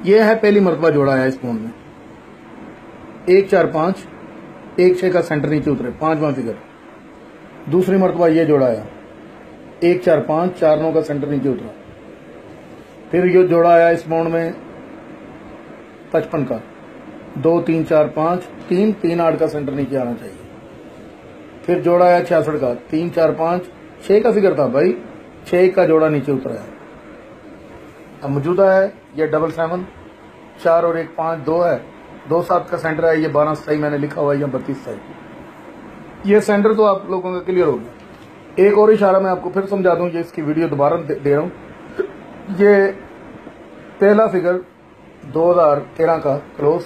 ये है पहली मरतबा जोड़ा है इस फोन में, 1 4 5, 1 6 का सेंटर नीचे उतरे, 5वां फिगर। दूसरी मरतबा ये जोड़ा आया, 1 4 5, 4 9 का सेंटर नीचे उतरा। फिर ये जोड़ा आया इस बाउंड में 55 का, 2 3 4 5, 3 3 8 का सेंटर नीचे आना चाहिए। फिर जोड़ा आया 66 का, 3 4 5, 6 का फिगर था भाई, 6 का जोड़ा नीचे उतरा है। अब मौजूदा है ये 7 4 और 1 5 2 है, 2 7 का सेंटर है, ये 12 27 मैंने लिखा हुआ है, या 32 27। ये सेंटर तो आप लोगों का क्लियर हो गया। एक और इशारा मैं आपको फिर समझा दूं, ये इसकी वीडियो दोबारा दे रहा हूं। ये पहला फिगर 2013 का क्लोज,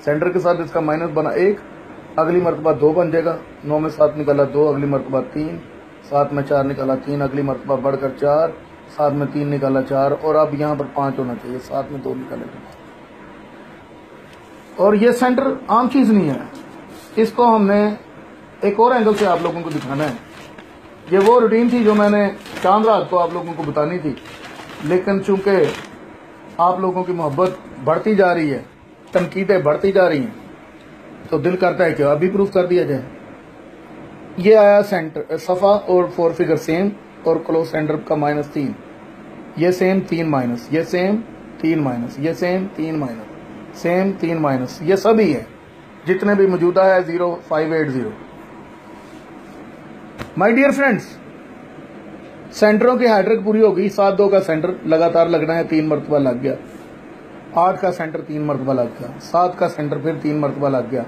सेंटर के साथ इसका माइनस बना 1, अगली मरतबा 2 बन जाएगा, 9 में 7 निकाला 2, अगली मरतबा 3, 7 में 4 निकाला 3, अगली मरतबा बढ़कर 4, 7 में 3 निकाला 4, और अब यहाँ पर 5 होना चाहिए, 7 में 2 निकाले 2। और ये सेंटर आम चीज नहीं है, इसको हमने एक और एंगल से आप लोगों को दिखाना है। ये वो रूटीन थी जो मैंने चांद रात को आप लोगों को बतानी थी, लेकिन चूंकि आप लोगों की मोहब्बत बढ़ती जा रही है, तनकीदें बढ़ती जा रही हैं, तो दिल करता है कि अभी प्रूफ कर दिया जाए। ये आया सेंटर सफ़ा और 4 फिगर सेम, और क्लोज सेंटर का -3, ये सेम 3 माइनस, ये सेम 3 माइनस, ये सेम 3 माइनस, सेम 3 माइनस, ये सभी है जितने भी मौजूदा है 0580। माय डियर फ्रेंड्स, सेंटरों की हैट्रिक पूरी हो गई। 7 2 का सेंटर लगातार लगना है, 3 मरतबा लग गया। 8 का सेंटर 3 मरतबा लग गया, 7 का सेंटर फिर 3 मरतबा लग गया।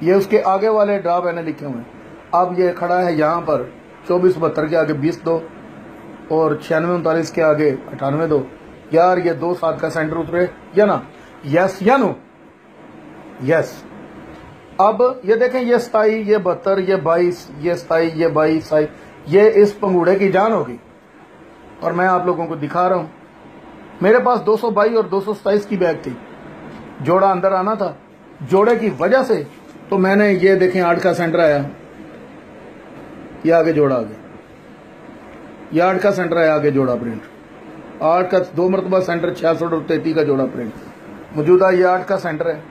ये उसके आगे वाले ड्रा मैंने लिखे हुए हैं। अब ये खड़ा है यहाँ पर 24 72 के आगे 20 2, और 96 39 के आगे 98 2। यार ये 2 7 का सेंटर उतरे या ना, यस या नो, यस। अब ये देखें, ये 27, ये 72, ये 22, ये 27, ये 22 27, ये इस पंगूड़े की जान होगी। और मैं आप लोगों को दिखा रहा हूं, मेरे पास 222 और 227 की बैग थी, जोड़ा अंदर आना था, जोड़े की वजह से तो मैंने ये देखें 8 का सेंटर आया, ये आगे जोड़ा आ गया, ये 8 का सेंटर आया, आगे जोड़ा प्रिंट, 8 का 2 मरतबा सेंटर 66 और 33 का जोड़ा प्रिंट। मौजूदा ये 8 का सेंटर है,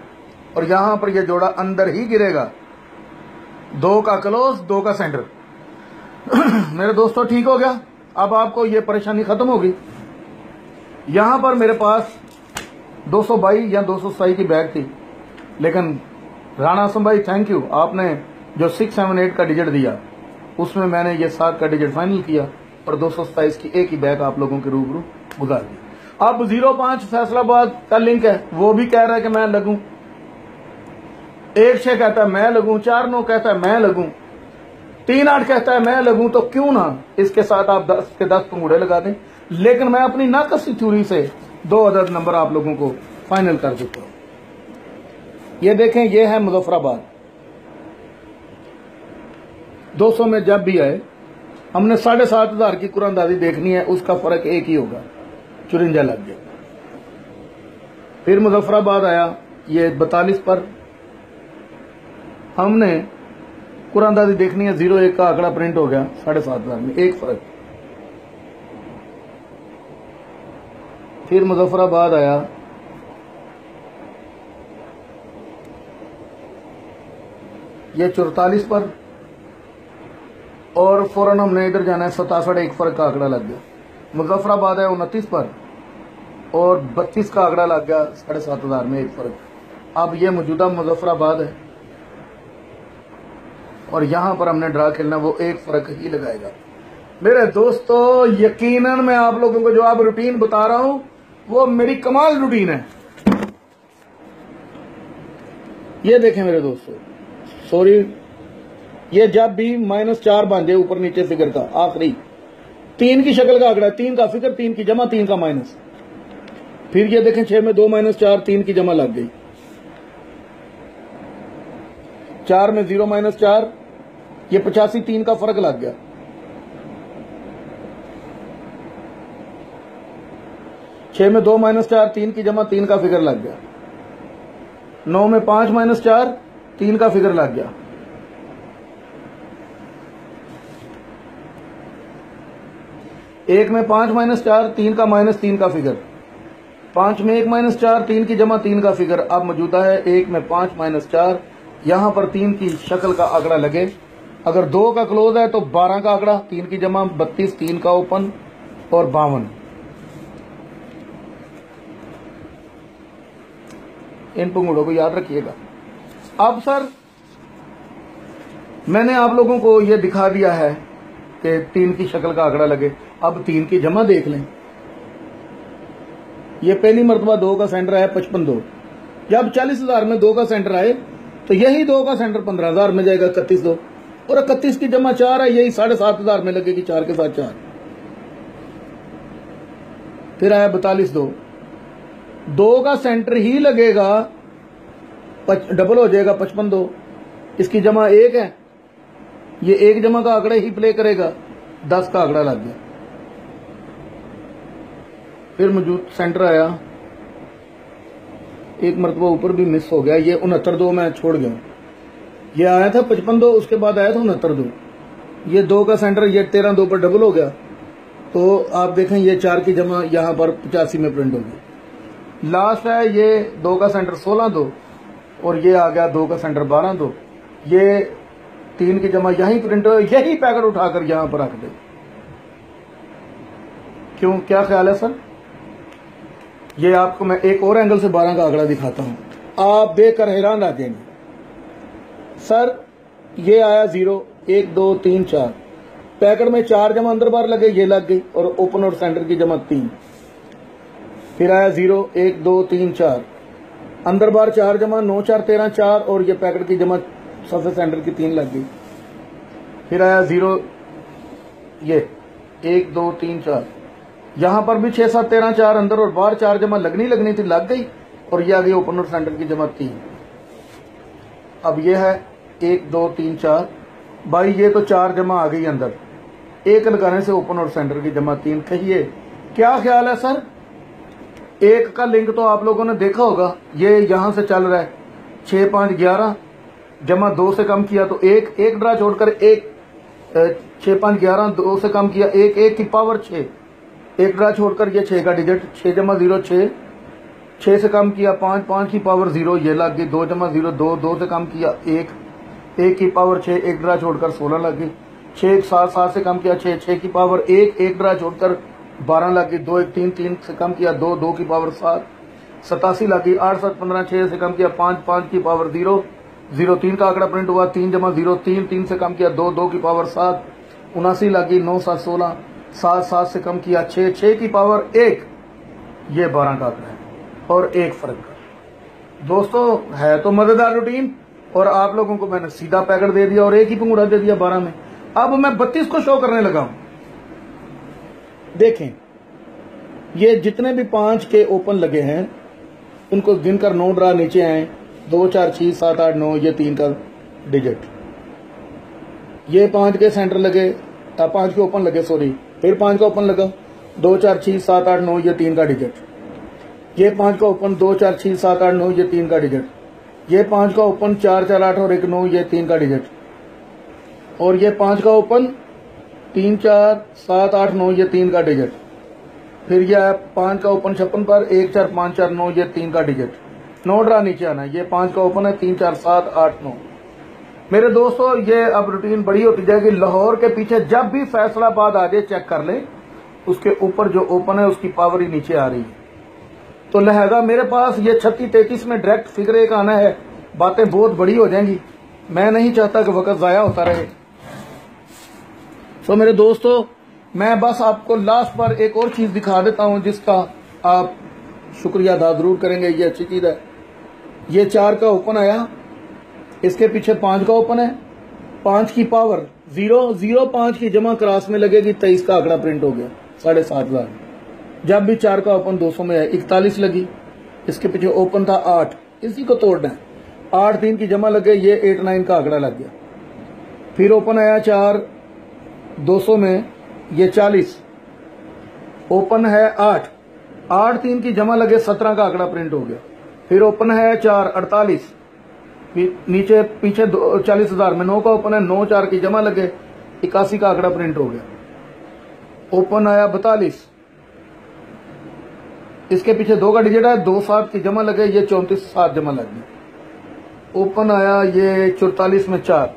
और यहां पर ये जोड़ा अंदर ही गिरेगा, 2 का क्लोज 2 का सेंटर। मेरे दोस्तों ठीक हो गया, अब आपको ये परेशानी खत्म होगी। यहां पर मेरे पास 222 या 227 की बैग थी, लेकिन राणा आसम भाई थैंक यू, आपने जो 6 7 8 का डिजिट दिया उसमें मैंने ये 7 का डिजिट फाइनल किया, और 227 की एक ही बैग आप लोगों के रूबरू गुजार दी। अब 05 फैसलाबाद का लिंक है, वो भी कह रहा है कि मैं लगूं, 1 6 कहता है मैं लगूं, 4 9 कहता है मैं लगूं, 3 8 कहता है मैं लगूं, तो क्यों ना इसके साथ आप 10 के 10 पंगूड़े लगा दें। लेकिन मैं अपनी नाकसी थ्योरी से 2 अदद नंबर आप लोगों को फाइनल कर देता हूं। ये देखें, ये है मुजफ्फराबाद। 200 में जब भी आए, हमने 7,500 की कुरानदाजी देखनी है, उसका फर्क एक ही होगा, 54 लग गया। फिर मुजफ्फराबाद आया, ये 42 पर हमने कुरानदाजी देखनी है, 01 का आंकड़ा प्रिंट हो गया, 7,500 में एक फर्क। फिर मुजफ्फराबाद आया, ये 44 पर, और फौरन हमने इधर जाना है, 67 एक फर्क का आंकड़ा लग गया। मुजफ्फराबाद है 29 पर, और 32 का आंकड़ा लग गया, 7,500 में एक फर्क। अब ये मौजूदा मुजफ्फराबाद है, और यहां पर हमने ड्रा खेलना, वो एक फर्क ही लगाएगा। मेरे दोस्तों यकीनन मैं आप लोगों को जो अब रूटीन बता रहा हूं वो मेरी कमाल रूटीन है। ये देखें मेरे दोस्तों, सॉरी, ये जब भी -4 बन जाए ऊपर नीचे फिगर का, आखिरी 3 की शक्ल का आंकड़ा, 3 का फिगर, 3 की जमा, 3 का माइनस। फिर ये देखें 6 में 2 -4, 3 की जमा लग गई, 4 में 0 -4, ये 85, 3 का फर्क लग गया। 6 में 2 -4, 3 की जमा, 3 का फिगर लग गया। 9 में 5 -4, 3 का फिगर लग गया। एक में 5 -4, 3 का -3 का फिगर। 5 में 1 माइनस 4, 3 की जमा 3 का फिगर अब मौजूदा है। 1 में 5 माइनस 4, यहां पर 3 की शक्ल का आंकड़ा लगे। अगर 2 का क्लोज है तो 12 का आंकड़ा, 3 की जमा 32, 3 का ओपन और 52। इन पंगुड़ों को याद रखिएगा। अब सर मैंने आप लोगों को यह दिखा दिया है कि 3 की शक्ल का आंकड़ा लगे। अब 3 की जमा देख लें। ये पहली मरतबा 2 का सेंटर है 55,2। जब 40,000 में 2 का सेंटर आए तो यही 2 का सेंटर 15,000 में जाएगा 31,2, और 31 की जमा 4 है, यही 7,500 में लगेगी 4 के साथ 4। फिर आया 42,2, 2 का सेंटर ही लगेगा, डबल हो जाएगा 55,2। इसकी जमा 1 है, ये 1 जमा का आंकड़ा ही प्ले करेगा, 10 का आंकड़ा लग गया। फिर मौजूद सेंटर आया, एक मरतबा ऊपर भी मिस हो गया, ये 69,2 मैं छोड़ गया। ये आया था 55,2, उसके बाद आया था 69,2। ये 2 का सेंटर ये 13,2 पर डबल हो गया, तो आप देखें ये 4 की जमा यहां पर 85 में प्रिंट होगी। लास्ट है ये 2 का सेंटर 16,2 और ये आ गया 2 का सेंटर 12,2। ये 3 की जमा यहीं प्रिंट हो, यही पैकेट उठाकर यहां पर रख दे। क्यों, क्या ख्याल है सर? ये आपको मैं एक और एंगल से 12 का आंकड़ा दिखाता हूं, आप देखकर हैरान आ जाएंगे। सर ये आया 0, 1 2 3 4, पैकेट में 4 जमा अंदर बार लगे, ये लग गई, और ओपन और सेंटर की जमा 3। फिर आया 0 1 2 3 4, अंदर बार 4 जमा 9 4 13 4, और ये पैकेट की जमा सबसे सेंटर की 3 लग गई। फिर आया 0, ये 1 2 3 4, यहां पर भी 6 7 13 4, अंदर और बाहर 4 जमा लगनी थी, लग गई, और ये आ गई ओपन और सेंटर की जमा 3। अब ये है 1 2 3 4, भाई ये तो 4 जमा आ गई अंदर, 1 लगाने से ओपन और सेंटर की जमा 3। कहिए क्या ख्याल है सर? 1 का लिंक तो आप लोगों ने देखा होगा, ये यहां से चल रहा है 6 5 11, जमा 2 से कम किया तो 1 1 ड्रा छोड़कर 1, 6 5 11, 2 से कम किया 1 1 की पावर 6, 1 ड्रा छोड़कर ये 6 का डिजिट, 6 जमा 0 6, 6 से कम किया 5 5 की पावर 0, ये लग गई। 2 जमा 0 2, 2 से कम किया 1, 1 की पावर 6, 1 ड्रा छोड़कर 16 लग गई। 6 7 7 से कम किया 6, 6 की पावर 1, 1 ड्रा छोड़कर 12 लग गई। 2 1 3, 3 से कम किया 2, 2 की पावर 7, 87 लग गई। 8 7 15, 6 से कम किया 5, 5 की पावर 0, 0 3 का आंकड़ा प्रिंट हुआ। 3 जमा 0 3, 3 से कम किया 2, 2 की पावर 7, 79 लग गई। 9 7 16, 7 7 से कम किया 6, 6 की पावर 1, ये 12 का आंकड़ा है, और 1 फर्क का। दोस्तों है तो मजेदार रूटीन, और आप लोगों को मैंने सीधा पैकेट दे दिया और एक ही पंगुड़ा दे दिया 12 में। अब मैं 32 को शो करने लगा हूं। देखें ये जितने भी 5 के ओपन लगे हैं उनको गिनकर 9 ड्रा नीचे आए, 2 4 6 7 8 9, ये 3 का डिजिट। ये 5 के सेंटर लगे, 5 के ओपन लगे, सॉरी, फिर 5 का ओपन लगा, 2 4 6 7 8 9, ये 3 का डिजिट। ये 5 का ओपन 2 4 6 7 8 9, ये 3 का डिजिट। ये 5 का ओपन 4 4 8 और 1 9, ये 3 का डिजिट। और ये 5 का ओपन 3 4 7 8 9, ये 3 का डिजिट। फिर यह 5 का ओपन 56 पर 1 4 5 4 9, ये 3 का डिजिट। 9 ड्रा नीचे आना है। ये 5 का ओपन है 3 4 7 8 9। मेरे दोस्तों ये अब रूटीन बड़ी होती जाएगी। लाहौर के पीछे जब भी फैसलाबाद आ जाए चेक कर ले, उसके ऊपर जो ओपन है उसकी पावर ही नीचे आ रही है। तो लिहाजा मेरे पास ये 36 33 में डायरेक्ट फिगर एक आना है, बातें बहुत बड़ी हो जाएंगी। मैं नहीं चाहता कि वक्त जाया होता रहे। तो मेरे दोस्तों मैं बस आपको लास्ट पर एक और चीज दिखा देता हूं जिसका आप शुक्रिया अदा जरूर करेंगे। ये अच्छी चीज है। ये 4 का ओपन आया, इसके पीछे 5 का ओपन है, 5 की पावर 0 0 5 की जमा क्रॉस में लगेगी, 23 का आंकड़ा प्रिंट हो गया 7,500। जब भी 4 का ओपन 200 में है 41 लगी। इसके पीछे ओपन था 8, इसी को तोड़ना है। 8 3 की जमा लगे, ये 8 9 का आंकड़ा लग गया। फिर ओपन आया 4 200 में, ये 40। ओपन है 8 8 3 की जमा लगे, 17 का आंकड़ा प्रिंट हो गया। फिर ओपन है 4 48, नीचे पीछे 40,000 में 9 का ओपन है, 9 4 की जमा लगे, 81 का आंकड़ा प्रिंट हो गया। ओपन आया 42, इसके पीछे 2 का डिजिट है, 2 7 की जमा लगे, ये 34 7 जमा लग गई। ओपन आया ये 44 में 4,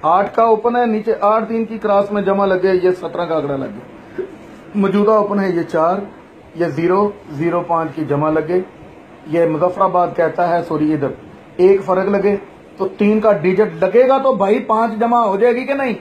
8 का ओपन है, नीचे 8 3 की क्रॉस में जमा लगे, ये 17 का आंकड़ा लग गया। मौजूदा ओपन है ये 4, ये 0 0 5 की जमा लगे, ये मुजफ्फराबाद कहता है, सॉरी इधर 1 फर्क लगे, तो 3 का डिजिट लगेगा तो भाई 5 जमा हो जाएगी कि नहीं।